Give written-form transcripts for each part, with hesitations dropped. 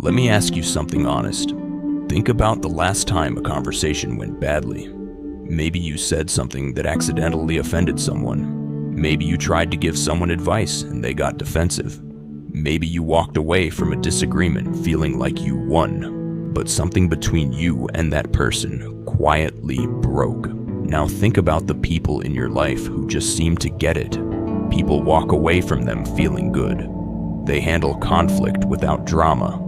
Let me ask you something honest. Think about the last time a conversation went badly. Maybe you said something that accidentally offended someone. Maybe you tried to give someone advice and they got defensive. Maybe you walked away from a disagreement feeling like you won, but something between you and that person quietly broke. Now think about the people in your life who just seem to get it. People walk away from them feeling good. They handle conflict without drama.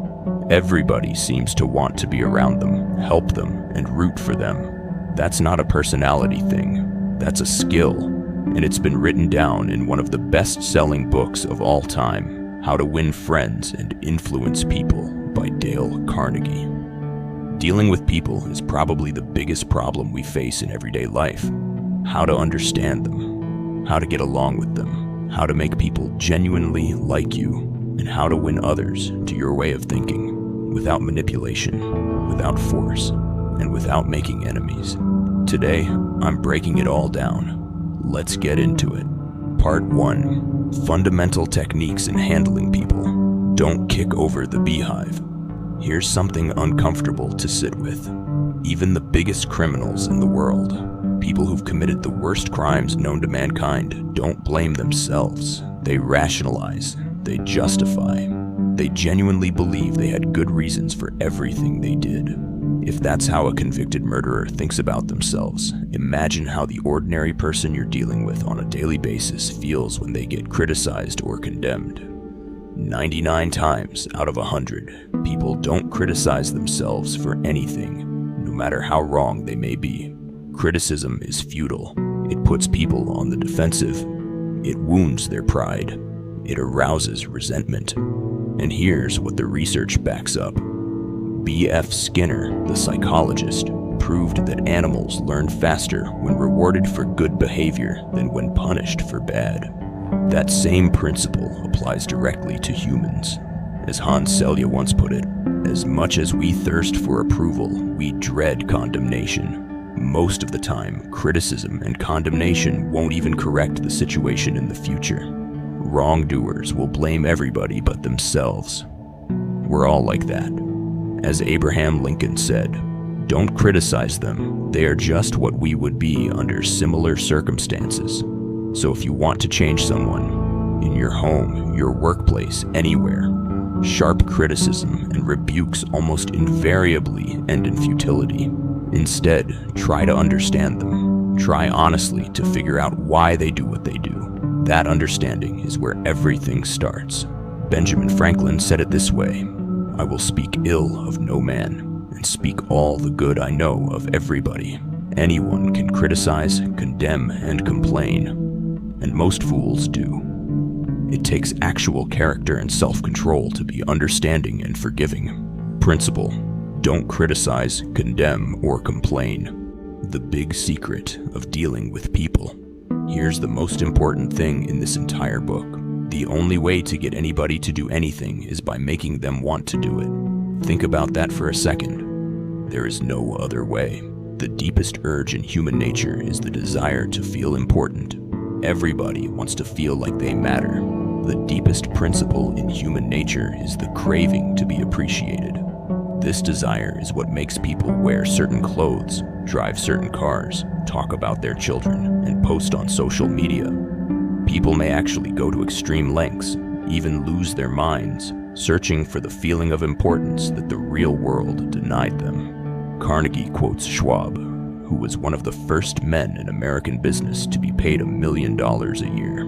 Everybody seems to want to be around them, help them, and root for them. That's not a personality thing. That's a skill, and it's been written down in one of the best-selling books of all time, How to Win Friends and Influence People by Dale Carnegie. Dealing with people is probably the biggest problem we face in everyday life. How to understand them, how to get along with them, how to make people genuinely like you, and how to win others to your way of thinking, without manipulation, without force, and without making enemies. Today, I'm breaking it all down. Let's get into it. Part 1. Fundamental techniques in handling people. Don't kick over the beehive. Here's something uncomfortable to sit with. Even the biggest criminals in the world, people who've committed the worst crimes known to mankind, don't blame themselves. They rationalize. They justify. They genuinely believe they had good reasons for everything they did. If that's how a convicted murderer thinks about themselves, imagine how the ordinary person you're dealing with on a daily basis feels when they get criticized or condemned. 99 times out of 100, people don't criticize themselves for anything, no matter how wrong they may be. Criticism is futile. It puts people on the defensive. It wounds their pride. It arouses resentment. And here's what the research backs up. B.F. Skinner, the psychologist, proved that animals learn faster when rewarded for good behavior than when punished for bad. That same principle applies directly to humans. As Hans Selye once put it, as much as we thirst for approval, we dread condemnation. Most of the time, criticism and condemnation won't even correct the situation in the future. Wrongdoers will blame everybody but themselves. We're all like that. As Abraham Lincoln said, "Don't criticize them. They are just what we would be under similar circumstances." So if you want to change someone, in your home, your workplace, anywhere, sharp criticism and rebukes almost invariably end in futility. Instead, try to understand them. Try honestly to figure out why they do what they do. That understanding is where everything starts. Benjamin Franklin said it this way, "I will speak ill of no man, and speak all the good I know of everybody." Anyone can criticize, condemn, and complain, and most fools do. It takes actual character and self-control to be understanding and forgiving. Principle: don't criticize, condemn, or complain. The big secret of dealing with people. Here's the most important thing in this entire book. The only way to get anybody to do anything is by making them want to do it. Think about that for a second. There is no other way. The deepest urge in human nature is the desire to feel important. Everybody wants to feel like they matter. The deepest principle in human nature is the craving to be appreciated. This desire is what makes people wear certain clothes, drive certain cars, talk about their children, and post on social media. People may actually go to extreme lengths, even lose their minds, searching for the feeling of importance that the real world denied them. Carnegie quotes Schwab, who was one of the first men in American business to be paid $1 million a year.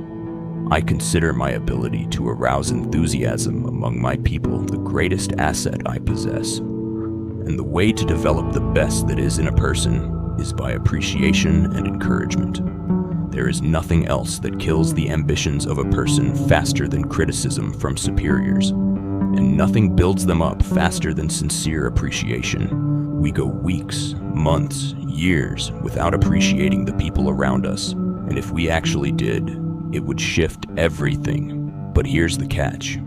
"I consider my ability to arouse enthusiasm among my people the greatest asset I possess. And the way to develop the best that is in a person is by appreciation and encouragement. There is nothing else that kills the ambitions of a person faster than criticism from superiors. And nothing builds them up faster than sincere appreciation. We go weeks, months, years without appreciating the people around us. And if we actually did, it would shift everything. But here's the catch.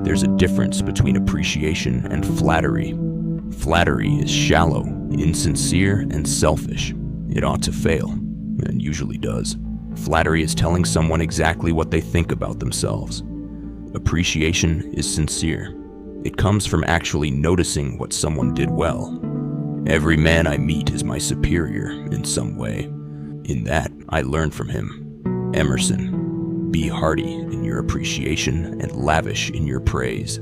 There's a difference between appreciation and flattery. Flattery is shallow, insincere, and selfish. It ought to fail, and usually does. Flattery is telling someone exactly what they think about themselves. Appreciation is sincere. It comes from actually noticing what someone did well. Every man I meet is my superior in some way. In that, I learn from him. Emerson, be hearty in your appreciation and lavish in your praise,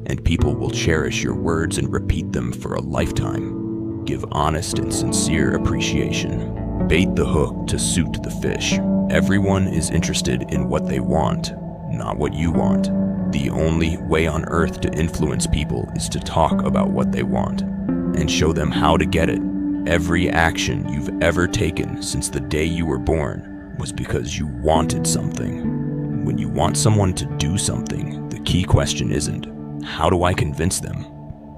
and people will cherish your words and repeat them for a lifetime. Give honest and sincere appreciation. Bait the hook to suit the fish. Everyone is interested in what they want, not what you want. The only way on earth to influence people is to talk about what they want and show them how to get it. Every action you've ever taken since the day you were born was because you wanted something. When you want someone to do something, the key question isn't, how do I convince them?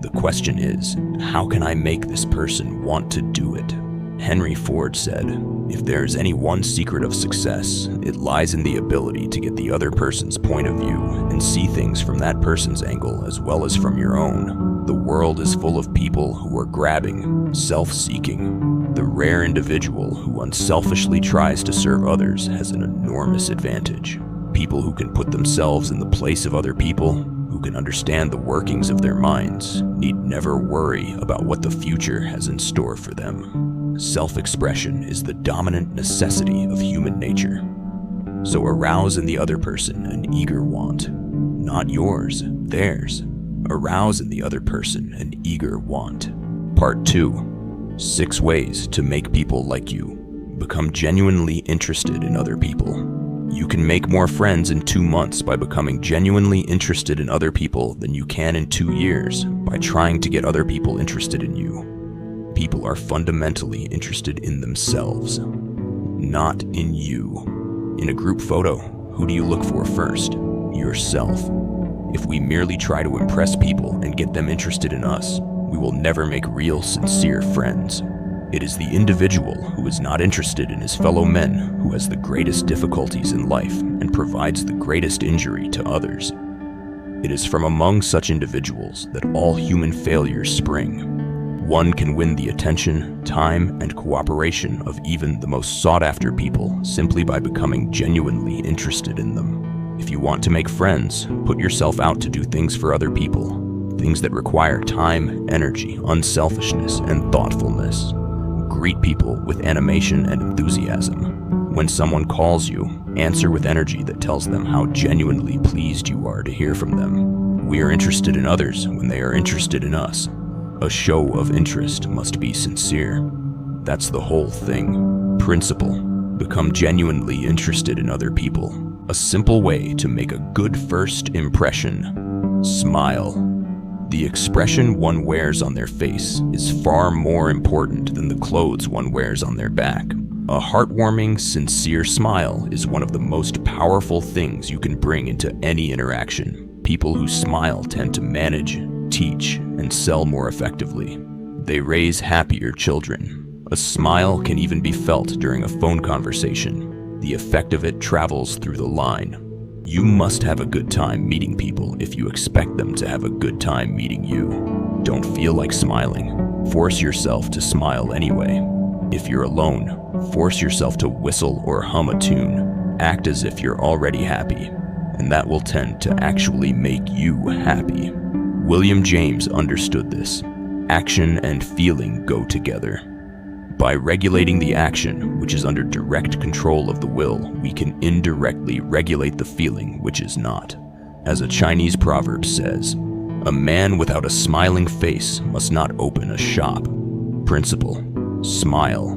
The question is, how can I make this person want to do it? Henry Ford said, if there's any one secret of success, it lies in the ability to get the other person's point of view and see things from that person's angle as well as from your own. The world is full of people who are grabbing, self-seeking. The rare individual who unselfishly tries to serve others has an enormous advantage. People who can put themselves in the place of other people, who can understand the workings of their minds, need never worry about what the future has in store for them. Self-expression is the dominant necessity of human nature. So arouse in the other person an eager want, not yours, theirs. Arouse in the other person an eager want. Part 2. 6 ways to make people like you. Become genuinely interested in other people. You can make more friends in 2 months by becoming genuinely interested in other people than you can in 2 years by trying to get other people interested in you. People are fundamentally interested in themselves, not in you. In a group photo, who do you look for first? Yourself. If we merely try to impress people and get them interested in us, we will never make real, sincere friends. It is the individual who is not interested in his fellow men who has the greatest difficulties in life and provides the greatest injury to others. It is from among such individuals that all human failures spring. One can win the attention, time, and cooperation of even the most sought-after people simply by becoming genuinely interested in them. If you want to make friends, put yourself out to do things for other people, things that require time, energy, unselfishness, and thoughtfulness. Greet people with animation and enthusiasm. When someone calls you, answer with energy that tells them how genuinely pleased you are to hear from them. We are interested in others when they are interested in us. A show of interest must be sincere. That's the whole thing. Principle. Become genuinely interested in other people. A simple way to make a good first impression. Smile. The expression one wears on their face is far more important than the clothes one wears on their back. A heartwarming, sincere smile is one of the most powerful things you can bring into any interaction. People who smile tend to manage, teach, and sell more effectively. They raise happier children. A smile can even be felt during a phone conversation. The effect of it travels through the line. You must have a good time meeting people if you expect them to have a good time meeting you. Don't feel like smiling. Force yourself to smile anyway. If you're alone, force yourself to whistle or hum a tune. Act as if you're already happy, and that will tend to actually make you happy. William James understood this. Action and feeling go together. By regulating the action, which is under direct control of the will, we can indirectly regulate the feeling, which is not. As a Chinese proverb says, a man without a smiling face must not open a shop. Principle. Smile.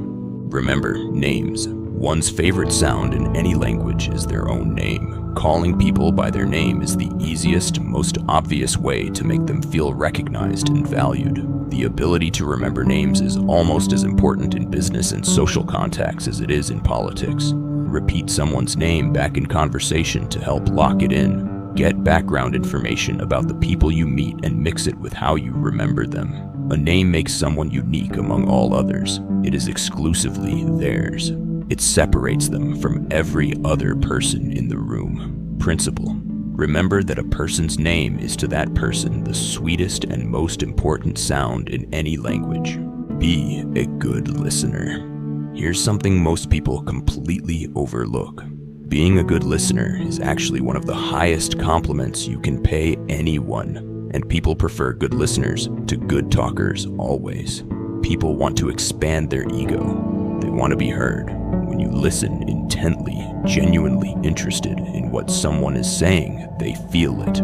Remember, names. One's favorite sound in any language is their own name. Calling people by their name is the easiest, most obvious way to make them feel recognized and valued. The ability to remember names is almost as important in business and social contacts as it is in politics. Repeat someone's name back in conversation to help lock it in. Get background information about the people you meet and mix it with how you remember them. A name makes someone unique among all others. It is exclusively theirs. It separates them from every other person in the room. Principle. Remember that a person's name is to that person the sweetest and most important sound in any language. Be a good listener. Here's something most people completely overlook. Being a good listener is actually one of the highest compliments you can pay anyone. And people prefer good listeners to good talkers always. People want to expand their ego. They want to be heard. When you listen intently, genuinely interested in what someone is saying, they feel it.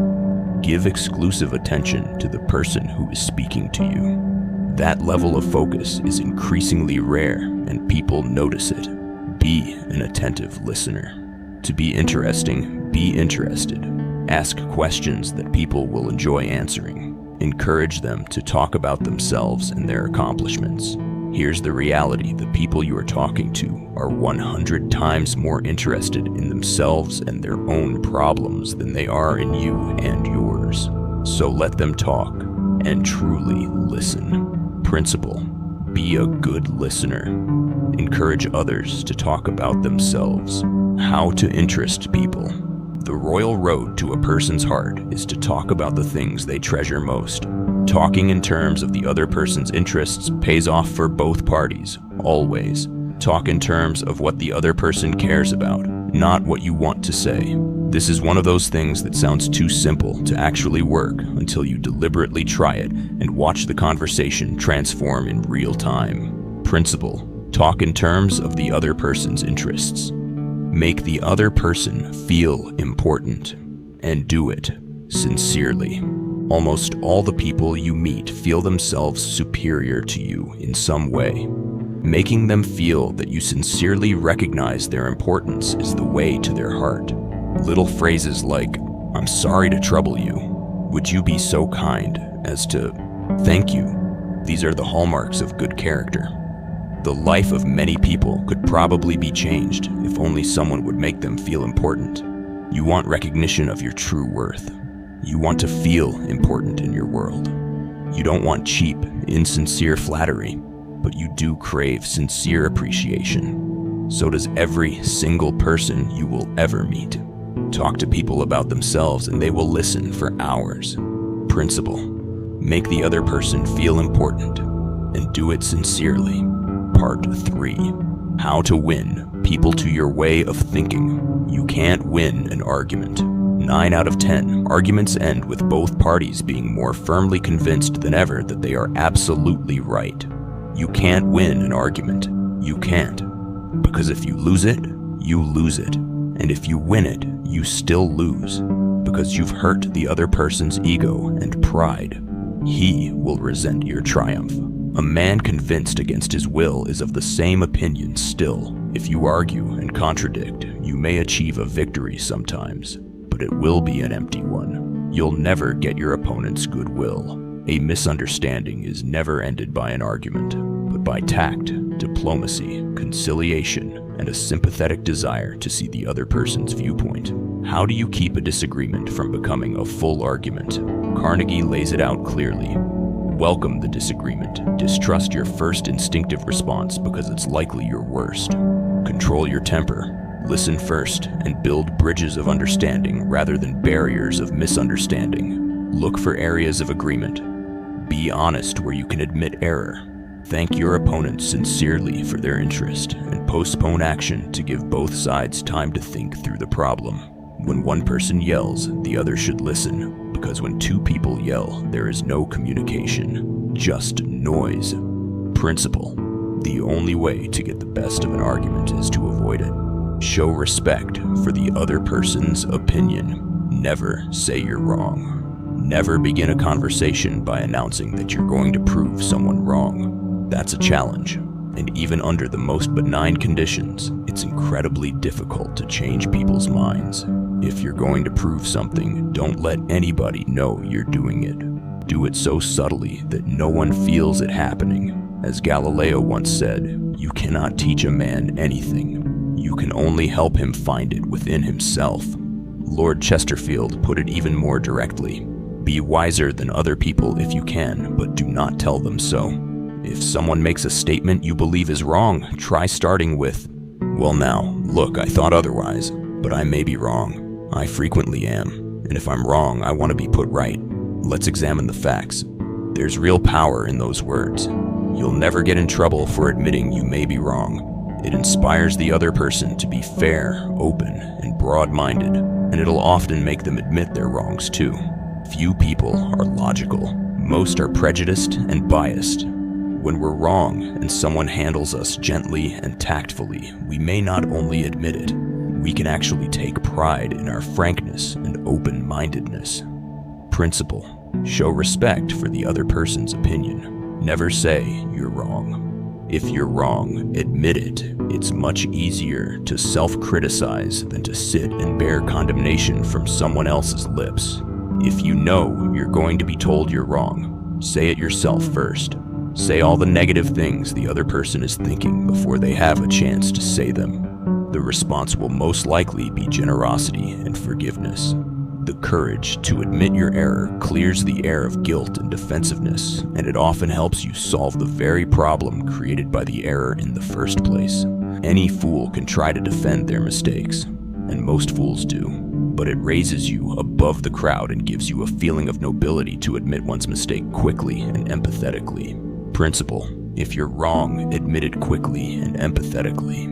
Give exclusive attention to the person who is speaking to you. That level of focus is increasingly rare, and people notice it. Be an attentive listener. To be interesting, be interested. Ask questions that people will enjoy answering. Encourage them to talk about themselves and their accomplishments. Here's the reality: the people you are talking to are 100 times more interested in themselves and their own problems than they are in you and yours. So let them talk and truly listen. Principle: be a good listener. Encourage others to talk about themselves. How to interest people. The royal road to a person's heart is to talk about the things they treasure most. Talking in terms of the other person's interests pays off for both parties, always. Talk in terms of what the other person cares about, not what you want to say. This is one of those things that sounds too simple to actually work until you deliberately try it and watch the conversation transform in real time. Principle: talk in terms of the other person's interests. Make the other person feel important, and do it sincerely. Almost all the people you meet feel themselves superior to you in some way. Making them feel that you sincerely recognize their importance is the way to their heart. Little phrases like, "I'm sorry to trouble you. Would you be so kind as to thank you?" These are the hallmarks of good character. The life of many people could probably be changed if only someone would make them feel important. You want recognition of your true worth. You want to feel important in your world. You don't want cheap, insincere flattery, but you do crave sincere appreciation. So does every single person you will ever meet. Talk to people about themselves and they will listen for hours. Principle: make the other person feel important, and do it sincerely. Part 3. How to win people to your way of thinking. You can't win an argument. 9 out of 10 arguments end with both parties being more firmly convinced than ever that they are absolutely right. You can't win an argument. You can't. Because if you lose it, you lose it. And if you win it, you still lose. Because you've hurt the other person's ego and pride. He will resent your triumph. A man convinced against his will is of the same opinion still. If you argue and contradict, you may achieve a victory sometimes, but it will be an empty one. You'll never get your opponent's goodwill. A misunderstanding is never ended by an argument, but by tact, diplomacy, conciliation, and a sympathetic desire to see the other person's viewpoint. How do you keep a disagreement from becoming a full argument? Carnegie lays it out clearly. Welcome the disagreement. Distrust your first instinctive response because it's likely your worst. Control your temper. Listen first and build bridges of understanding rather than barriers of misunderstanding. Look for areas of agreement. Be honest where you can admit error. Thank your opponent sincerely for their interest and postpone action to give both sides time to think through the problem. When one person yells, the other should listen. Because when two people yell, there is no communication, just noise. Principle: the only way to get the best of an argument is to avoid it. Show respect for the other person's opinion. Never say you're wrong. Never begin a conversation by announcing that you're going to prove someone wrong. That's a challenge, and even under the most benign conditions, it's incredibly difficult to change people's minds. If you're going to prove something, don't let anybody know you're doing it. Do it so subtly that no one feels it happening. As Galileo once said, you cannot teach a man anything. You can only help him find it within himself. Lord Chesterfield put it even more directly. Be wiser than other people if you can, but do not tell them so. If someone makes a statement you believe is wrong, try starting with, "Well now, look, I thought otherwise, but I may be wrong. I frequently am, and if I'm wrong, I want to be put right. Let's examine the facts." There's real power in those words. You'll never get in trouble for admitting you may be wrong. It inspires the other person to be fair, open, and broad-minded, and it'll often make them admit their wrongs too. Few people are logical. Most are prejudiced and biased. When we're wrong and someone handles us gently and tactfully, we may not only admit it, we can actually take pride in our frankness and open-mindedness. Principle: show respect for the other person's opinion. Never say you're wrong. If you're wrong, admit it. It's much easier to self-criticize than to sit and bear condemnation from someone else's lips. If you know you're going to be told you're wrong, say it yourself first. Say all the negative things the other person is thinking before they have a chance to say them. The response will most likely be generosity and forgiveness. The courage to admit your error clears the air of guilt and defensiveness, and it often helps you solve the very problem created by the error in the first place. Any fool can try to defend their mistakes, and most fools do, but it raises you above the crowd and gives you a feeling of nobility to admit one's mistake quickly and empathetically. Principle: if you're wrong, admit it quickly and empathetically.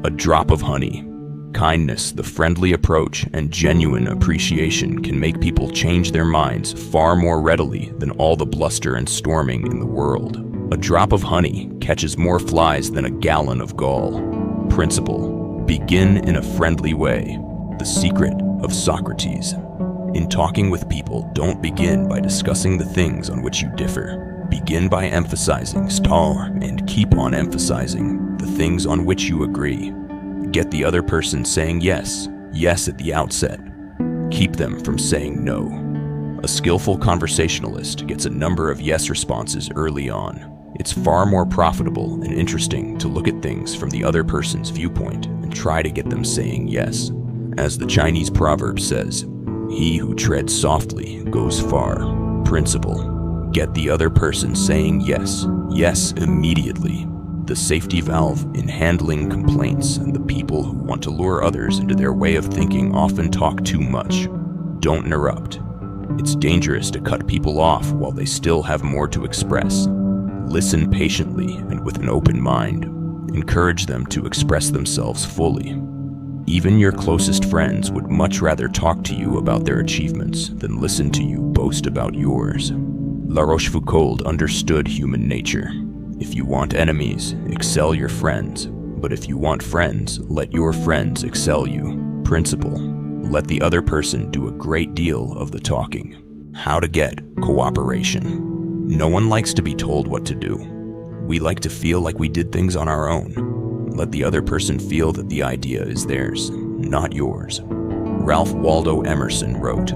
A drop of honey. Kindness, the friendly approach, and genuine appreciation can make people change their minds far more readily than all the bluster and storming in the world. A drop of honey catches more flies than a gallon of gall. Principle: begin in a friendly way. The secret of Socrates. In talking with people, don't begin by discussing the things on which you differ. Begin by emphasizing, and keep on emphasizing the things on which you agree. Get the other person saying yes at the outset. Keep them from saying no. A skillful conversationalist gets a number of yes responses early on. It's far more profitable and interesting to look at things from the other person's viewpoint and try to get them saying yes. As the Chinese proverb says, "He who treads softly goes far." Principle: get the other person saying yes immediately. The safety valve in handling complaints, and the people who want to lure others into their way of thinking often talk too much. Don't interrupt. It's dangerous to cut people off while they still have more to express. Listen patiently and with an open mind. Encourage them to express themselves fully. Even your closest friends would much rather talk to you about their achievements than listen to you boast about yours. La Rochefoucauld understood human nature. If you want enemies, excel your friends. But if you want friends, let your friends excel you. Principle: let the other person do a great deal of the talking. How to get cooperation. No one likes to be told what to do. We like to feel like we did things on our own. Let the other person feel that the idea is theirs, not yours. Ralph Waldo Emerson wrote,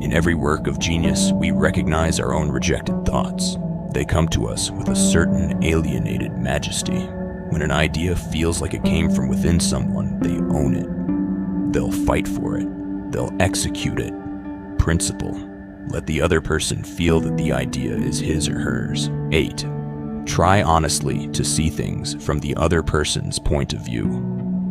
"In every work of genius, we recognize our own rejected thoughts. They come to us with a certain alienated majesty. When an idea feels like it came from within someone, they own it. They'll fight for it. They'll execute it." Principle: let the other person feel that the idea is his or hers. 8. Try honestly to see things from the other person's point of view.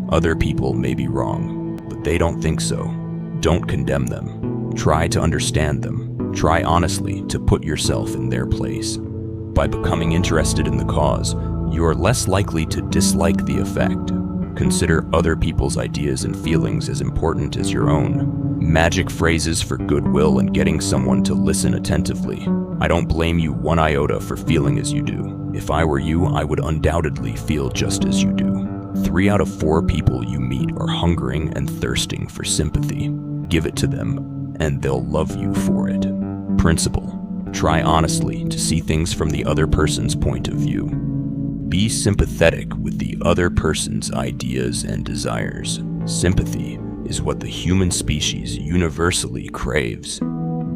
Other people may be wrong, but they don't think so. Don't condemn them. Try to understand them. Try honestly to put yourself in their place. By becoming interested in the cause, you are less likely to dislike the effect. Consider other people's ideas and feelings as important as your own. Magic phrases for goodwill and getting someone to listen attentively. I don't blame you one iota for feeling as you do. If I were you, I would undoubtedly feel just as you do. 3 out of 4 people you meet are hungering and thirsting for sympathy. Give it to them, and they'll love you for it. Principle: try honestly to see things from the other person's point of view. Be sympathetic with the other person's ideas and desires. Sympathy is what the human species universally craves.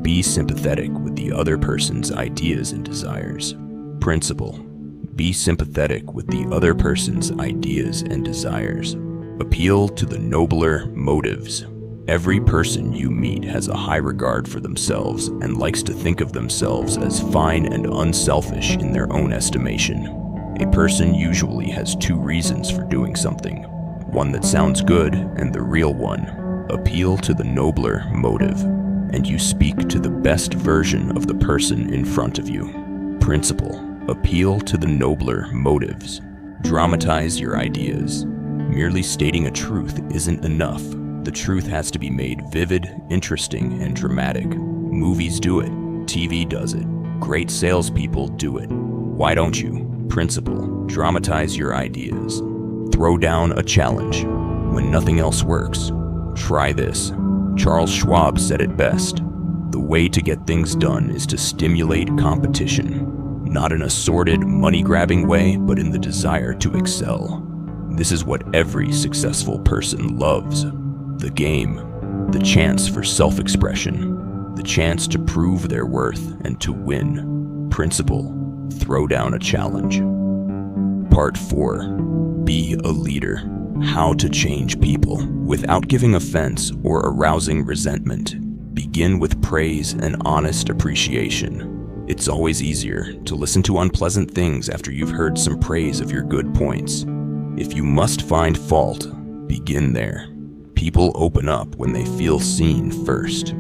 Be sympathetic with the other person's ideas and desires. Principle: be sympathetic with the other person's ideas and desires. Appeal to the nobler motives. Every person you meet has a high regard for themselves and likes to think of themselves as fine and unselfish in their own estimation. A person usually has 2 reasons for doing something. One that sounds good and the real one. Appeal to the nobler motive, and you speak to the best version of the person in front of you. Principle: appeal to the nobler motives. Dramatize your ideas. Merely stating a truth isn't enough. The truth has to be made vivid, interesting, and dramatic. Movies do it. TV does it. Great salespeople do it. Why don't you? Principle. Dramatize your ideas. Throw down a challenge. When nothing else works, try this. Charles Schwab said it best. The way to get things done is to stimulate competition. Not in a sordid, money-grabbing way, but in the desire to excel. This is what every successful person loves. The game. The chance for self-expression. The chance to prove their worth and to win. Principle. Throw down a challenge. Part 4. Be a leader. How to change people without giving offense or arousing resentment. Begin with praise and honest appreciation. It's always easier to listen to unpleasant things after you've heard some praise of your good points. If you must find fault, begin there. People open up when they feel seen first.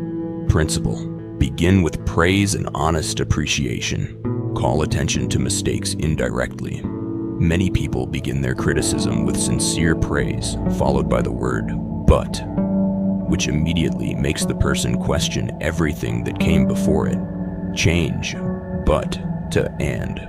Principle. Begin with praise and honest appreciation. Call attention to mistakes indirectly. Many people begin their criticism with sincere praise, followed by the word "but," which immediately makes the person question everything that came before it. Change "but" to "and."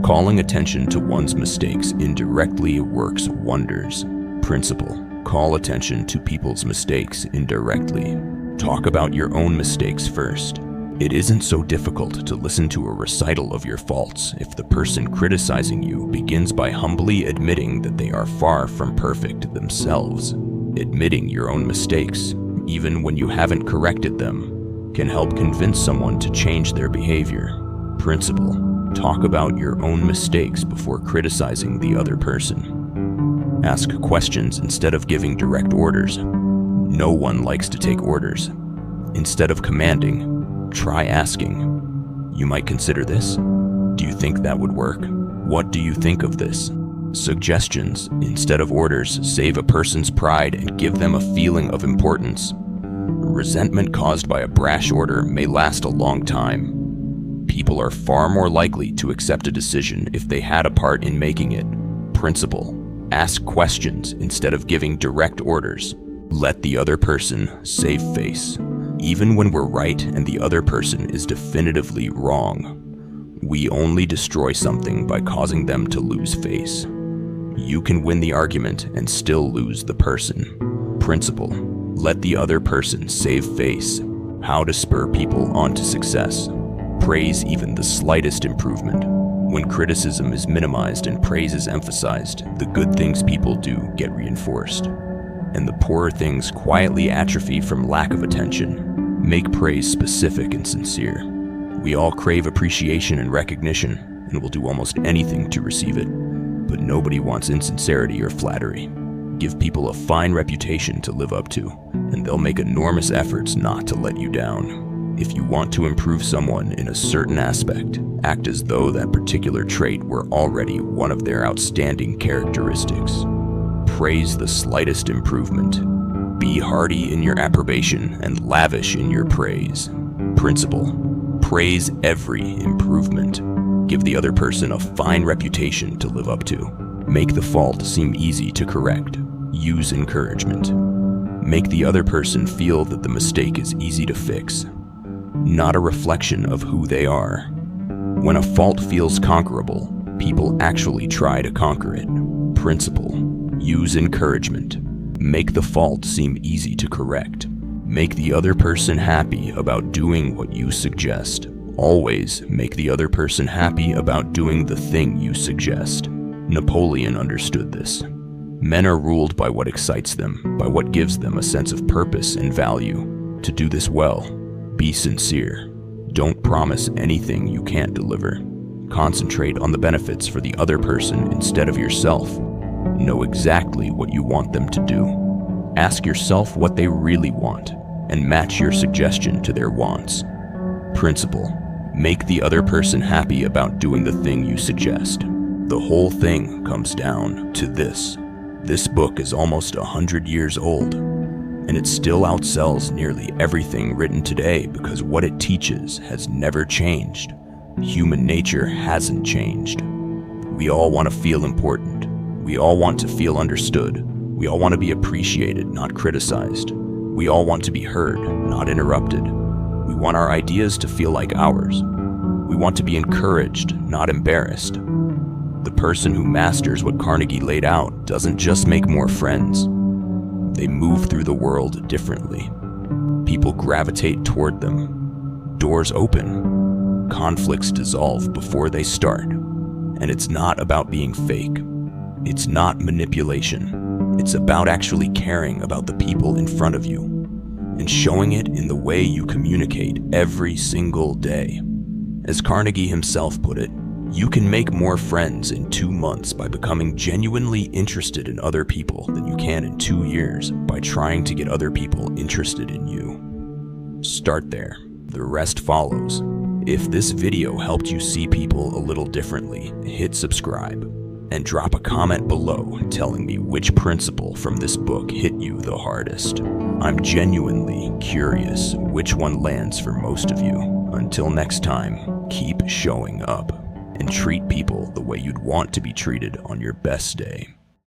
Calling attention to one's mistakes indirectly works wonders. Principle. Call attention to people's mistakes indirectly. Talk about your own mistakes first. It isn't so difficult to listen to a recital of your faults if the person criticizing you begins by humbly admitting that they are far from perfect themselves. Admitting your own mistakes, even when you haven't corrected them, can help convince someone to change their behavior. Principle. Talk about your own mistakes before criticizing the other person. Ask questions instead of giving direct orders. No one likes to take orders. Instead of commanding, try asking. You might consider this. Do you think that would work? What do you think of this? Suggestions, instead of orders, save a person's pride and give them a feeling of importance. Resentment caused by a brash order may last a long time. People are far more likely to accept a decision if they had a part in making it. Principle. Ask questions instead of giving direct orders. Let the other person save face. Even when we're right and the other person is definitively wrong, we only destroy something by causing them to lose face. You can win the argument and still lose the person. Principle. Let the other person save face. How to spur people on to success. Praise even the slightest improvement. When criticism is minimized and praise is emphasized, the good things people do get reinforced, and the poorer things quietly atrophy from lack of attention. Make praise specific and sincere. We all crave appreciation and recognition, and will do almost anything to receive it. But nobody wants insincerity or flattery. Give people a fine reputation to live up to, and they'll make enormous efforts not to let you down. If you want to improve someone in a certain aspect, act as though that particular trait were already one of their outstanding characteristics. Praise the slightest improvement. Be hearty in your approbation and lavish in your praise. Principle. Praise every improvement. Give the other person a fine reputation to live up to. Make the fault seem easy to correct. Use encouragement. Make the other person feel that the mistake is easy to fix, not a reflection of who they are. When a fault feels conquerable, people actually try to conquer it. Principle. Use encouragement. Make the fault seem easy to correct. Make the other person happy about doing what you suggest. Always make the other person happy about doing the thing you suggest. Napoleon understood this. Men are ruled by what excites them, by what gives them a sense of purpose and value. To do this well, be sincere. Don't promise anything you can't deliver. Concentrate on the benefits for the other person instead of yourself. Know exactly what you want them to do. Ask yourself what they really want, and match your suggestion to their wants. Principle. Make the other person happy about doing the thing you suggest. The whole thing comes down to this. This book is almost 100 years old, and it still outsells nearly everything written today because what it teaches has never changed. Human nature hasn't changed. We all want to feel important. We all want to feel understood. We all want to be appreciated, not criticized. We all want to be heard, not interrupted. We want our ideas to feel like ours. We want to be encouraged, not embarrassed. The person who masters what Carnegie laid out doesn't just make more friends. They move through the world differently. People gravitate toward them. Doors open. Conflicts dissolve before they start. And it's not about being fake. It's not manipulation. It's about actually caring about the people in front of you and showing it in the way you communicate every single day. As Carnegie himself put it, you can make more friends in 2 months by becoming genuinely interested in other people than you can in 2 years by trying to get other people interested in you. Start there. The rest follows. If this video helped you see people a little differently, hit subscribe and drop a comment below telling me which principle from this book hit you the hardest. I'm genuinely curious which one lands for most of you. Until next time, keep showing up and treat people the way you'd want to be treated on your best day.